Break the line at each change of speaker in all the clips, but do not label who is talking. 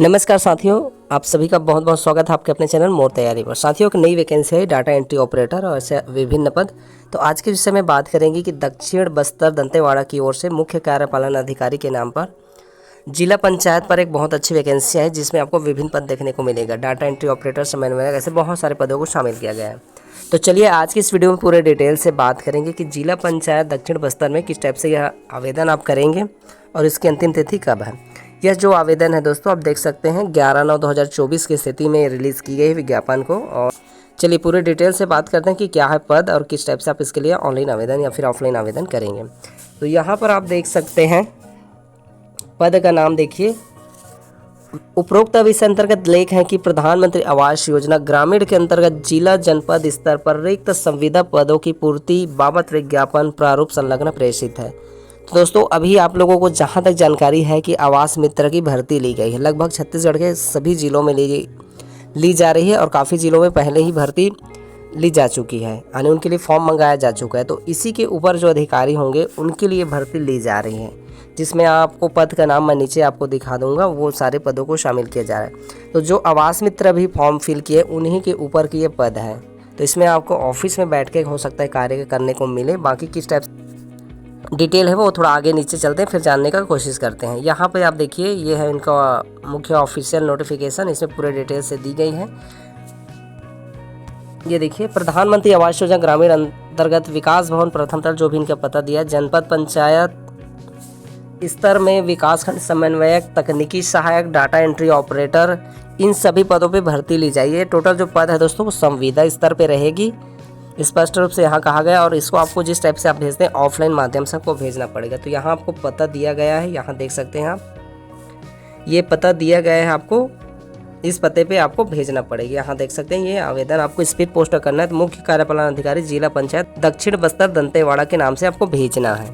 नमस्कार साथियों, आप सभी का बहुत बहुत स्वागत है आपके अपने चैनल मोर तैयारी पर। साथियों, एक नई वैकेंसी है डाटा एंट्री ऑपरेटर और ऐसे विभिन्न पद। तो आज के विषय में बात करेंगे कि दक्षिण बस्तर दंतेवाड़ा की ओर से मुख्य कार्यपालन अधिकारी के नाम पर जिला पंचायत पर एक बहुत अच्छी वैकेंसी है, जिसमें आपको विभिन्न पद देखने को मिलेगा। डाटा एंट्री ऑपरेटर, समन्वयक, ऐसे बहुत सारे पदों को शामिल किया गया है। तो चलिए आज की इस वीडियो में पूरे डिटेल से बात करेंगे कि जिला पंचायत दक्षिण बस्तर में किस टाइप से यह आवेदन आप करेंगे और इसकी अंतिम तिथि कब है। यह जो आवेदन है दोस्तों, आप देख सकते हैं 11/9/2024 की स्थिति में रिलीज़ की गई विज्ञापन को। और चलिए पूरे डिटेल से बात करते हैं कि क्या है पद और किस टाइप से आप इसके लिए ऑनलाइन आवेदन या फिर ऑफलाइन आवेदन करेंगे। तो यहाँ पर आप देख सकते हैं पद का नाम देखिए। उपरोक्त विषय अंतर्गत लेख है कि प्रधानमंत्री आवास योजना ग्रामीण के अंतर्गत जिला जनपद स्तर पर रिक्त संविदा पदों की पूर्ति बाबत विज्ञापन प्रारूप संलग्न प्रेषित है। तो दोस्तों, अभी आप लोगों को जहां तक जानकारी है कि आवास मित्र की भर्ती ली गई है, लगभग छत्तीसगढ़ के सभी जिलों में ली जा रही है और काफ़ी जिलों में पहले ही भर्ती ली जा चुकी है, यानी उनके लिए फॉर्म मंगाया जा चुका है। तो इसी के ऊपर जो अधिकारी होंगे उनके लिए भर्ती ली जा रही है, जिसमें आपको पद का नाम मैं नीचे आपको दिखा दूंगा। वो सारे पदों को शामिल किया जा रहा है। तो जो आवास मित्र अभी फॉर्म फिल किए उन्हीं के ऊपर की ये पद है। तो इसमें आपको ऑफिस में बैठ के हो सकता है कार्य करने को मिले। बाकी किस टाइप डिटेल है वो थोड़ा आगे नीचे चलते हैं, फिर जानने का कोशिश करते हैं। यहाँ पे आप देखिए, ये है इनका मुख्य ऑफिशियल नोटिफिकेशन, इसमें पूरे डिटेल से दी गई है। ये देखिए, प्रधानमंत्री आवास योजना ग्रामीण अंतर्गत विकास भवन प्रथम तल, जो भी इनका पता दिया, जनपद पंचायत स्तर में विकासखंड समन्वयक, तकनीकी सहायक, डाटा एंट्री ऑपरेटर, इन सभी पदों पे भर्ती ली जाएगी। टोटल जो पद है दोस्तों वो संविदा स्तर पे रहेगी, स्पष्ट रूप से यहाँ कहा गया। और इसको आपको जिस टाइप से आप भेजते हैं ऑफलाइन माध्यम से आपको भेजना पड़ेगा। तो यहाँ आपको पता दिया गया है, यहाँ देख सकते हैं आप, ये पता दिया गया है आपको, इस पते पे आपको भेजना पड़ेगा। यहाँ देख सकते हैं ये आवेदन आपको स्पीड पोस्ट करना है। तो मुख्य कार्यपालन अधिकारी जिला पंचायत दक्षिण बस्तर दंतेवाड़ा के नाम से आपको भेजना है।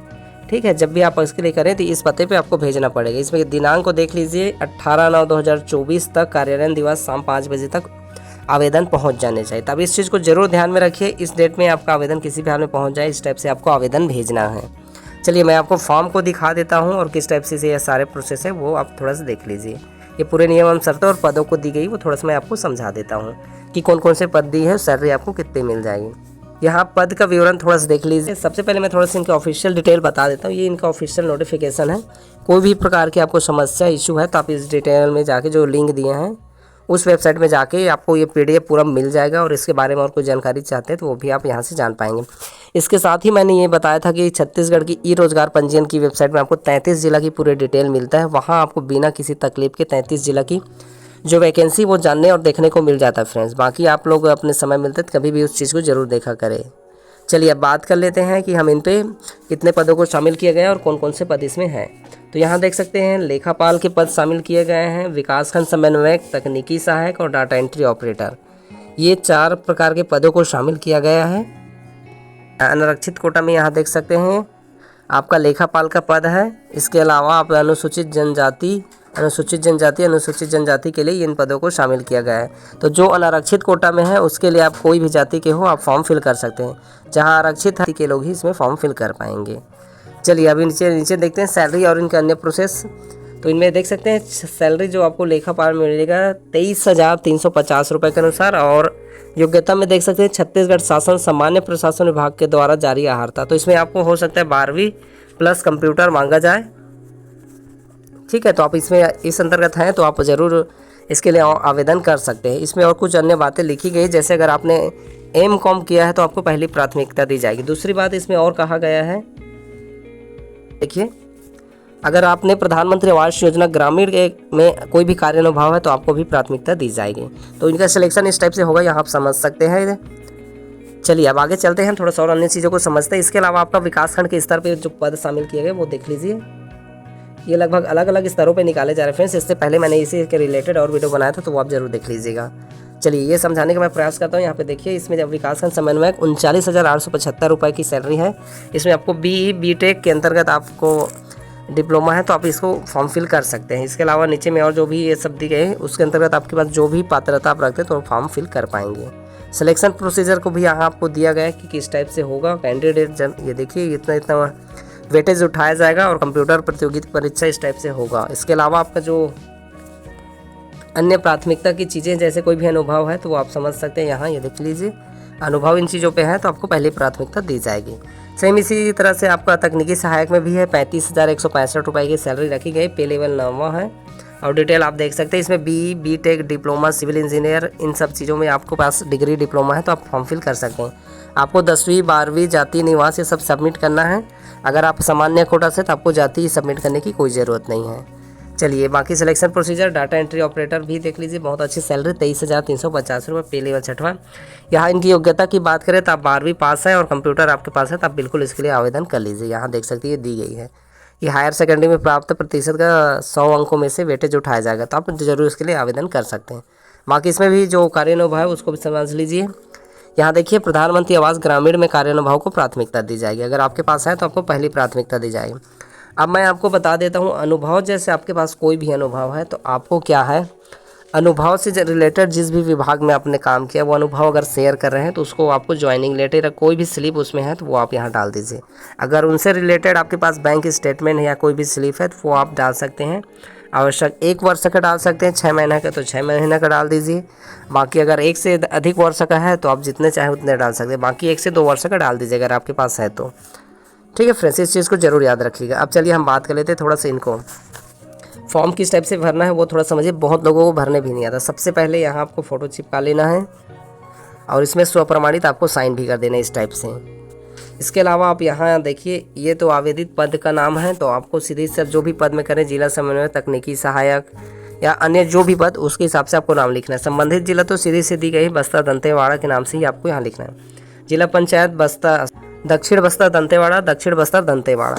ठीक है, जब भी आप इसके लिए करें तो इस पते पे आपको भेजना पड़ेगा। इसमें दिनांक को देख लीजिए, 18/9/2024 तक, कार्यालय दिवस शाम 5 बजे तक आवेदन पहुंच जाने चाहिए। तब इस चीज़ को जरूर ध्यान में रखिए, इस डेट में आपका आवेदन किसी भी हाल में पहुंच जाए, इस टाइप से आपको आवेदन भेजना है। चलिए मैं आपको फॉर्म को दिखा देता हूं और किस टाइप से ये सारे प्रोसेस है वो आप थोड़ा सा देख लीजिए। ये पूरे नियम एवं शर्तें और पदों को दी गई वो थोड़ा सा मैं आपको समझा देता हूँ कि कौन कौन से पद दी है, सैलरी आपको कितनी मिल जाएगी। यहाँ पद का विवरण थोड़ा सा देख लीजिए। सबसे पहले मैं थोड़ा सा इनका ऑफिशियल डिटेल बता देता हूँ। ये इनका ऑफिशियल नोटिफिकेशन है। कोई भी प्रकार की आपको समस्या इशू है तो आप इस डिटेल में जाके जो लिंक दिए हैं उस वेबसाइट में जाके आपको ये PDF पूरा मिल जाएगा। और इसके बारे में और कोई जानकारी चाहते हैं तो वो भी आप यहाँ से जान पाएंगे। इसके साथ ही मैंने ये बताया था कि छत्तीसगढ़ की ई रोजगार पंजीयन की वेबसाइट में आपको 33 जिला की पूरे डिटेल मिलता है। वहाँ आपको बिना किसी तकलीफ के 33 जिला की जो वैकेंसी वो जानने और देखने को मिल जाता है फ्रेंड्स। बाकी आप लोग अपने समय मिलते तो कभी भी उस चीज़ को ज़रूर देखा करें। चलिए अब बात कर लेते हैं कि हम इन पे कितने पदों को शामिल किया गया और कौन कौन से पद इसमें हैं। तो यहाँ देख सकते हैं लेखापाल के पद शामिल किए गए हैं, विकासखंड समन्वयक, तकनीकी सहायक और डाटा एंट्री ऑपरेटर। ये 4 प्रकार के पदों को शामिल किया गया है। अनारक्षित कोटा में यहाँ देख सकते हैं आपका लेखापाल का पद है। इसके अलावा आप अनुसूचित जनजाति के लिए इन पदों को शामिल किया गया है। तो जो अनारक्षित कोटा में है उसके लिए आप कोई भी जाति के हो आप फॉर्म फिल कर सकते हैं। जहां आरक्षित है के लोग ही इसमें फॉर्म फिल कर पाएंगे। चलिए अभी नीचे देखते हैं सैलरी और इनके अन्य प्रोसेस। तो इनमें देख सकते हैं सैलरी जो आपको लेखापाल में मिलेगा 23,350 रुपये के अनुसार। और योग्यता में देख सकते हैं छत्तीसगढ़ शासन सामान्य प्रशासन विभाग के द्वारा जारी आहारता। तो इसमें आपको हो सकता है 12वीं प्लस कंप्यूटर मांगा जाए। ठीक है, तो आप इसमें इस अंतर्गत हैं तो आप ज़रूर इसके लिए आवेदन कर सकते हैं। इसमें और कुछ अन्य बातें लिखी गई, जैसे अगर आपने M.Com किया है तो आपको पहली प्राथमिकता दी जाएगी। दूसरी बात इसमें और कहा गया है, देखिए, अगर आपने प्रधानमंत्री आवास योजना ग्रामीण में कोई भी कार्यानुभाव है तो आपको भी प्राथमिकता दी जाएगी। तो इनका सिलेक्शन इस टाइप से होगा, यहाँ आप समझ सकते हैं। चलिए अब आगे चलते हैं, थोड़ा सा और अन्य चीज़ों को समझते हैं। इसके अलावा आपका विकासखंड के स्तर पर जो पद शामिल किए गए वो देख लीजिए। ये लगभग अलग अलग स्तरों पे निकाले जा रहे हैं फ्रेंड्स। इससे पहले मैंने इसी के रिलेटेड और वीडियो बनाया था, तो वो आप जरूर देख लीजिएगा। चलिए ये समझाने का मैं प्रयास करता हूँ। यहाँ पे देखिए, इसमें जब विकासखंड समन्वयक 39,875 रुपये की सैलरी है। इसमें आपको BE BTech के अंतर्गत आपको डिप्लोमा है तो आप इसको फॉर्म फिल कर सकते हैं। इसके अलावा नीचे में और जो भी ये सब दी गई है उसके अंतर्गत आपके पास जो भी पात्रता आप रखते हैं तो फॉर्म फिल कर पाएंगे। सिलेक्शन प्रोसीजर को भी यहाँ आपको दिया गया है कि किस टाइप से होगा। कैंडिडेट ये देखिए इतना वेटेज उठाया जाएगा और कंप्यूटर प्रतियोगिता परीक्षा इस टाइप से होगा। इसके अलावा आपका जो अन्य प्राथमिकता की चीज़ें जैसे कोई भी अनुभव है तो वो आप समझ सकते हैं। यहाँ ये देख लीजिए, अनुभव इन चीज़ों पे है तो आपको पहली प्राथमिकता दी जाएगी। सेम इसी तरह से आपका तकनीकी सहायक में भी है, 35,165 रुपये की सैलरी रखी गई, पे लेवल 9वां है। और डिटेल आप देख सकते हैं इसमें B tech, diploma, civil engineer, इन सब चीज़ों में आपको पास डिग्री डिप्लोमा है तो आप फॉर्म फिल कर सकते हैं। आपको 10वीं 12वीं जाति निवास ये सब सबमिट करना है। अगर आप सामान्य कोटा से तो आपको जाति सबमिट करने की कोई ज़रूरत नहीं है। चलिए बाकी selection procedure, data entry operator भी देख लीजिए, बहुत अच्छी सैलरी, 23,350 रुपये, पे लेवल 6वां। यहाँ इनकी योग्यता की बात करें तो आप 12वीं पास है और कंप्यूटर आपके पास है तो आप बिल्कुल इसके लिए आवेदन कर लीजिए। यहाँ देख सकते हैं दी गई है कि हायर सेकेंडरी में प्राप्त प्रतिशत का 100 अंकों में से वेटेज उठाया जाएगा, तो आप जरूर इसके लिए आवेदन कर सकते हैं। बाकी इसमें भी जो कार्यानुभव है उसको भी समझ लीजिए। यहाँ देखिए, प्रधानमंत्री आवास ग्रामीण में कार्यानुभव को प्राथमिकता दी जाएगी। अगर आपके पास है तो आपको पहली प्राथमिकता दी जाएगी। अब मैं आपको बता देता हूँ अनुभव, जैसे आपके पास कोई भी अनुभव है तो आपको क्या है, अनुभव से रिलेटेड जिस भी विभाग में आपने काम किया वो अनुभव अगर शेयर कर रहे हैं तो उसको आपको ज्वाइनिंग लेटर या कोई भी स्लिप उसमें है तो वो आप यहाँ डाल दीजिए। अगर उनसे रिलेटेड आपके पास बैंक स्टेटमेंट है या कोई भी स्लिप है तो वो आप डाल सकते हैं। आवश्यक 1 वर्ष का डाल सकते हैं, 6 महीने का तो 6 महीने का डाल दीजिए। बाकी अगर 1 से अधिक वर्ष का है तो आप जितने चाहे उतने डाल सकते हैं। बाकी 1 से 2 वर्ष का डाल दीजिए अगर आपके पास है तो। ठीक है फ्रेंड्स, इस चीज़ को जरूर याद रखिएगा। अब चलिए हम बात कर लेते हैं थोड़ा सा इनको, फॉर्म किस टाइप से भरना है वो थोड़ा समझिए। बहुत लोगों को भरने भी नहीं आता। सबसे पहले यहाँ आपको फ़ोटो चिपका लेना है और इसमें स्वप्रमाणित आपको साइन भी कर देना है इस टाइप से। इसके अलावा आप यहाँ देखिए, ये तो आवेदित पद का नाम है तो आपको सीधे से जो भी पद में करें, जिला समन्वय, तकनीकी सहायक या अन्य जो भी पद, उसके हिसाब से आपको नाम लिखना है। संबंधित जिला तो सीधी से दी गई बस्तर दंतेवाड़ा के नाम से ही आपको यहाँ लिखना है। जिला पंचायत बस्तर, दक्षिण बस्तर दंतेवाड़ा, दक्षिण बस्तर दंतेवाड़ा।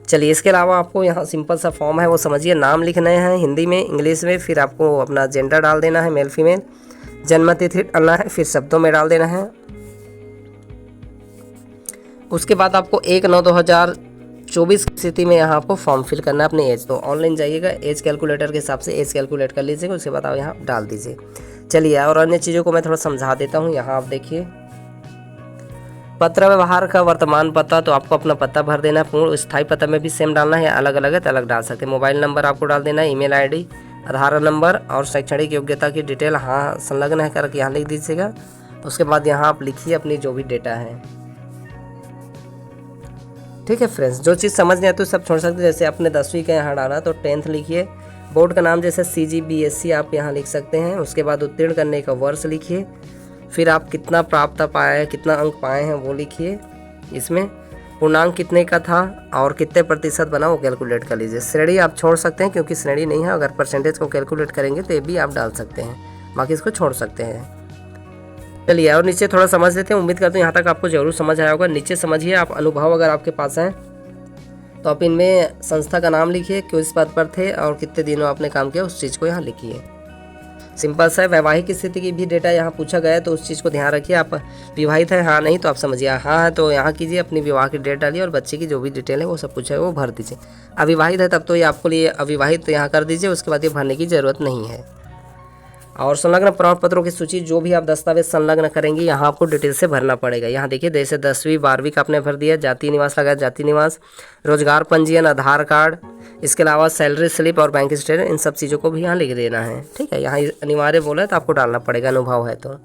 चलिए इसके अलावा आपको यहाँ सिंपल सा फॉर्म है वो समझिए। नाम लिखने हैं हिंदी में, इंग्लिश में, फिर आपको अपना जेंडर डाल देना है, मेल फीमेल, जन्म तिथि डालना है, फिर शब्दों में डाल देना है। उसके बाद आपको 1/9/2024 की स्थिति में यहाँ आपको फॉर्म फिल करना है अपनी एज। तो ऑनलाइन जाइएगा, एज कैलकुलेटर के हिसाब से एज कैलकुलेट कर लीजिएगा, उसके बाद आप यहाँ डाल दीजिए। चलिए और अन्य चीज़ों को मैं थोड़ा समझा देता हूँ। यहाँ आप देखिए, पत्र व्यवहार का वर्तमान पता, तो आपको अपना पता भर देना है। पूर्ण स्थायी पता में भी सेम डालना है या अलग अलग है तो अलग डाल सकते हैं। मोबाइल नंबर आपको डाल देना है, ईमेल आईडी, आधार नंबर और शैक्षणिक योग्यता की डिटेल हाँ संलग्न है करके यहाँ लिख दीजिएगा। उसके बाद यहाँ आप लिखिए अपनी जो भी डेटा है। ठीक है फ्रेंड्स, जो चीज़ समझ नहीं आती तो सब छोड़ सकते हैं। जैसे आपने 10वीं का यहाँ डाला तो 10th लिखिए। बोर्ड का नाम जैसे CGBSC आप यहाँ लिख सकते हैं। उसके बाद उत्तीर्ण करने का वर्ष लिखिए, फिर आप कितना प्राप्त पाए, कितना अंक पाए हैं वो लिखिए। इसमें पूर्णांक कितने का था और कितने प्रतिशत बना वो कैलकुलेट कर लीजिए। श्रेणी आप छोड़ सकते हैं क्योंकि श्रेणी नहीं है। अगर परसेंटेज को कैलकुलेट करेंगे तो ये भी आप डाल सकते हैं, बाकी इसको छोड़ सकते हैं। चलिए और नीचे थोड़ा समझ लेते हैं। उम्मीद करते हैं यहाँ तक आपको जरूर समझ आया होगा। नीचे समझिए आप अनुभव अगर आपके पास हैं तो आप इनमें संस्था का नाम लिखिए, किस पद पर थे और कितने दिनों आपने काम किया उस चीज़ को यहाँ लिखिए। सिंपल सा है। वैवाहिक स्थिति की भी डेटा यहाँ पूछा गया है तो उस चीज़ को ध्यान रखिए। आप विवाहित हैं, हाँ नहीं तो आप समझिए, हाँ है तो यहाँ कीजिए, अपनी विवाह की डेट डालिए और बच्चे की जो भी डिटेल है वो सब पूछा है वो भर दीजिए। अविवाहित है तब तो ये आपको लिए अविवाहित यहाँ कर दीजिए, उसके बाद ये भरने की ज़रूरत नहीं है। और संलग्न प्रमाण पत्रों की सूची, जो भी आप दस्तावेज संलग्न करेंगे यहाँ आपको डिटेल से भरना पड़ेगा। यहाँ देखिए, जैसे 10वीं 12वीं का आपने भर दिया, जाति निवास लगाया जाति निवास, रोजगार पंजीयन, आधार कार्ड, इसके अलावा सैलरी स्लिप और बैंक स्टेटमेंट, इन सब चीज़ों को भी यहाँ लिख देना है। ठीक है, यहाँ अनिवार्य बोला है तो आपको डालना पड़ेगा, अनुभव है तो।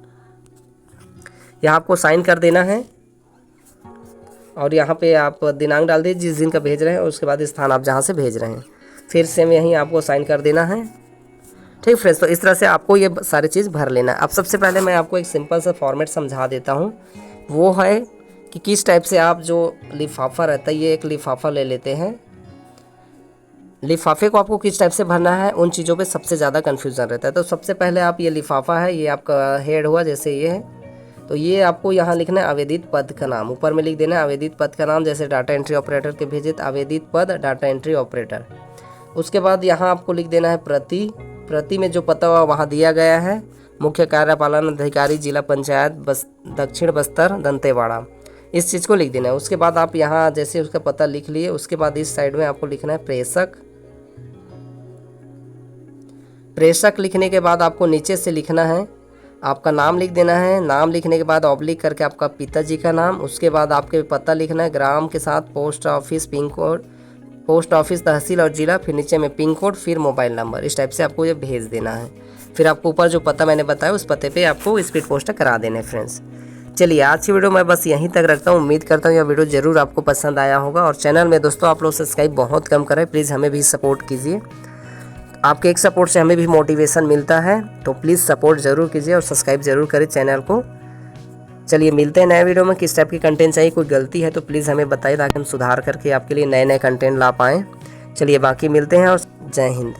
यहाँ आपको साइन कर देना है और यहाँ पे आप दिनांक डाल दीजिए जिस दिन का भेज रहे हैं, उसके बाद स्थान आप जहाँ से भेज रहे हैं, फिर सेम यहीं आपको साइन कर देना है। ठीक फ्रेंड्स, तो इस तरह से आपको ये सारी चीज़ भर लेना है। अब सबसे पहले मैं आपको एक सिंपल सा फॉर्मेट समझा देता हूँ, वो है कि किस टाइप से आप जो लिफाफा रहता है, ये एक लिफाफा ले लेते हैं। लिफाफे को आपको किस टाइप से भरना है उन चीज़ों पे सबसे ज़्यादा कन्फ्यूज़न रहता है। तो सबसे पहले आप ये लिफाफा है, ये आपका हेड हुआ जैसे ये है, तो ये आपको यहाँ लिखना है आवेदित पद का नाम, ऊपर में लिख देना है आवेदित पद का नाम। जैसे डाटा एंट्री ऑपरेटर के भेजे आवेदित पद डाटा एंट्री ऑपरेटर। उसके बाद यहाँ आपको लिख देना है प्रति में जो पता वहाँ दिया गया है, मुख्य कार्यपालन अधिकारी जिला पंचायत दक्षिण बस्तर दंतेवाड़ा, इस चीज़ को लिख देना है। उसके बाद आप यहाँ जैसे उसका पता लिख लिए, उसके बाद इस साइड में आपको लिखना है प्रेषक लिखने के बाद आपको नीचे से लिखना है, आपका नाम लिख देना है। नाम लिखने के बाद ऑब्लिक करके आपका पिताजी का नाम, उसके बाद आपके पता लिखना है ग्राम के साथ, post office, pin code, post office, तहसील और ज़िला, फिर नीचे में पिन कोड, फिर मोबाइल नंबर, इस टाइप से आपको ये भेज देना है। फिर आपको ऊपर जो पता मैंने बताया उस पते पे आपको स्पीड पोस्ट करा देना है फ्रेंड्स। चलिए आज की वीडियो मैं बस यहीं तक रखता हूँ। उम्मीद करता हूँ यह वीडियो ज़रूर आपको पसंद आया होगा। और चैनल में दोस्तों आप लोग सब्सक्राइब बहुत कम करें, प्लीज़ हमें भी सपोर्ट कीजिए। आपके एक सपोर्ट से हमें भी मोटिवेशन मिलता है, तो प्लीज़ सपोर्ट ज़रूर कीजिए और सब्सक्राइब ज़रूर करें चैनल को। चलिए मिलते हैं नए वीडियो में। किस टाइप की कंटेंट चाहिए, कोई गलती है तो प्लीज़ हमें बताइए ताकि हम सुधार करके आपके लिए नए नए कंटेंट ला पाएँ। चलिए बाकी मिलते हैं और जय हिंद।